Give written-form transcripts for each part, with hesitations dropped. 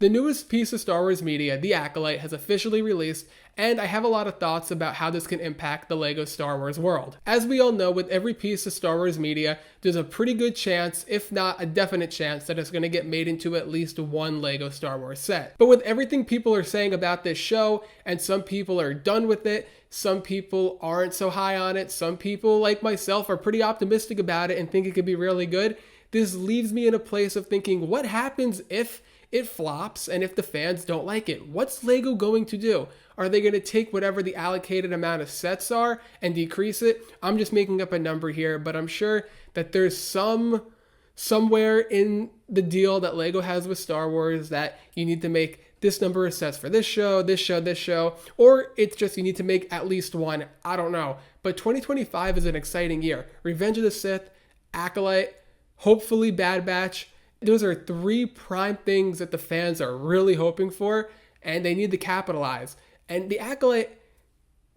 The newest piece of Star Wars media, The Acolyte, has officially released, and I have a lot of thoughts about how this can impact the LEGO Star Wars world. As we all know, with every piece of Star Wars media, there's a pretty good chance, if not a definite chance, that it's going to get made into at least one LEGO Star Wars set. But with everything people are saying about this show, and some people are done with it, some people aren't so high on it, some people, like myself, are pretty optimistic about it and think it could be really good, this leaves me in a place of thinking, what happens if it flops and if the fans don't like it? What's LEGO going to do? Are they going to take whatever the allocated amount of sets are and decrease it? I'm just making up a number here, but I'm sure that there's somewhere in the deal that LEGO has with Star Wars that you need to make this number of sets for this show, this show, this show, or it's just you need to make at least one. I don't know. But 2025 is an exciting year. Revenge of the Sith, Acolyte, hopefully Bad Batch. Those are three prime things that the fans are really hoping for, and they need to capitalize. And the Acolyte,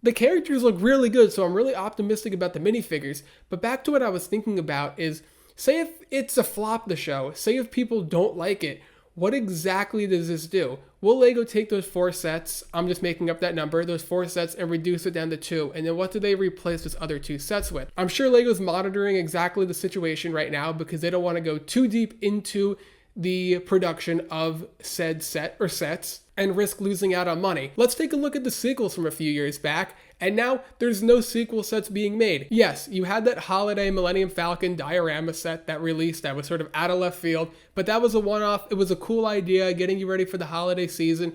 the characters look really good, so I'm really optimistic about the minifigures. But back to what I was thinking about is, say if it's a flop, the show, say if people don't like it, what exactly does this do? Will LEGO take those 4 sets, I'm just making up that number, those 4 sets, and reduce it down to 2? And then what do they replace those other 2 sets with? I'm sure LEGO's monitoring exactly the situation right now because they don't want to go too deep into the production of said set or sets and risk losing out on money. Let's take a look at the sequels from a few years back, and now there's no sequel sets being made. Yes, you had that holiday Millennium Falcon diorama set that released that was sort of out of left field, but that was a one-off. It was a cool idea, getting you ready for the holiday season.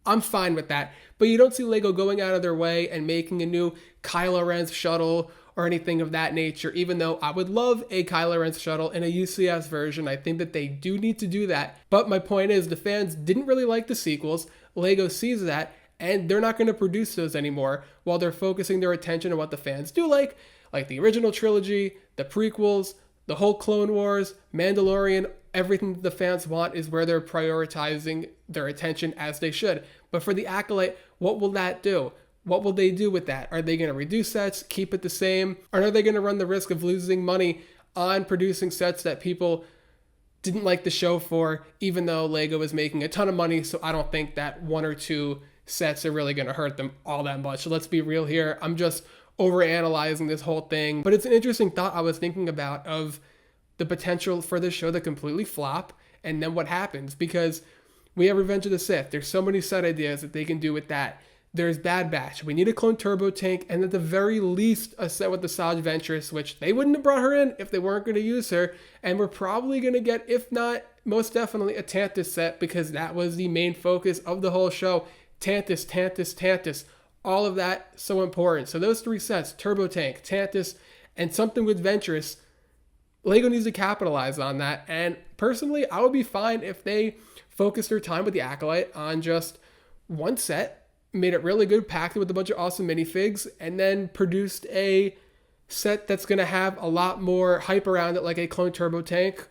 I'm fine with that, but you don't see LEGO going out of their way and making a new Kylo Ren's shuttle or anything of that nature, even though I would love a Kylo Ren's shuttle in a UCS version. I think that they do need to do that. But my point is, the fans didn't really like the sequels. LEGO sees that, and they're not going to produce those anymore while they're focusing their attention on what the fans do like the original trilogy, the prequels, the whole Clone Wars, Mandalorian. Everything the fans want is where they're prioritizing their attention, as they should. But for the Acolyte, what will that do? What will they do with that? Are they going to reduce sets, keep it the same? Or are they going to run the risk of losing money on producing sets that people didn't like the show for, even though LEGO is making a ton of money? So I don't think that 1 or 2 sets are really going to hurt them all that much. So let's be real here. I'm just overanalyzing this whole thing. But it's an interesting thought I was thinking about of the potential for this show to completely flop and then what happens. Because we have Revenge of the Sith. There's so many set ideas that they can do with that. There's Bad Batch. We need a clone turbo tank, and at the very least, a set with the Asajj Ventress, which they wouldn't have brought her in if they weren't going to use her. And we're probably going to get, if not, most definitely a Tantus set, because that was the main focus of the whole show. Tantus, Tantus, Tantus. All of that, so important. So those 3 sets, turbo tank, Tantus, and something with Ventress, LEGO needs to capitalize on that. And personally, I would be fine if they focused their time with the Acolyte on just one set, made it really good, packed it with a bunch of awesome minifigs, and then produced a set that's going to have a lot more hype around it, like a clone turbo tank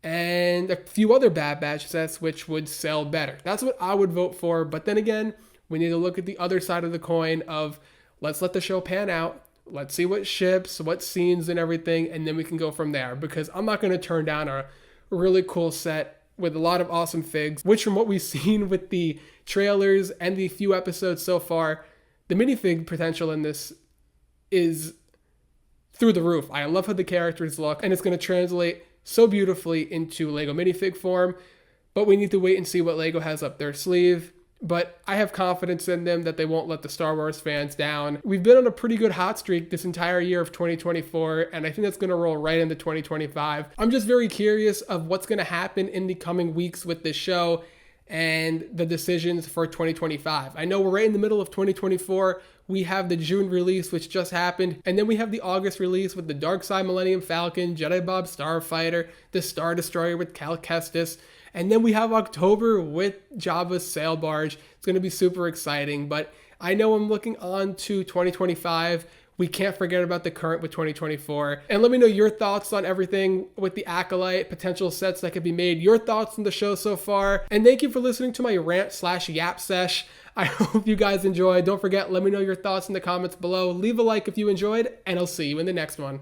and a few other Bad Batch sets, which would sell better. That's what I would vote for. But then again, we need to look at the other side of the coin of, let's let the show pan out. Let's see what ships, what scenes and everything, and then we can go from there. Because I'm not going to turn down a really cool set with a lot of awesome figs, which from what we've seen with the trailers and the few episodes so far, the minifig potential in this is through the roof. I love how the characters look, and it's going to translate so beautifully into LEGO minifig form, but we need to wait and see what LEGO has up their sleeve. But I have confidence in them that they won't let the Star Wars fans down. We've been on a pretty good hot streak this entire year of 2024, and I think that's going to roll right into 2025. I'm just very curious of what's going to happen in the coming weeks with this show and the decisions for 2025. I know we're right in the middle of 2024. We have the June release, which just happened, and then we have the August release with the Dark Side Millennium Falcon, Jedi Bob Starfighter, the Star Destroyer with Cal Kestis, and then we have October with Jabba's sail barge. It's going to be super exciting, but I know I'm looking on to 2025. We can't forget about the current with 2024. And let me know your thoughts on everything with the Acolyte, potential sets that could be made, your thoughts on the show so far. And thank you for listening to my rant/yap sesh. I hope you guys enjoyed. Don't forget, let me know your thoughts in the comments below. Leave a like if you enjoyed, and I'll see you in the next one.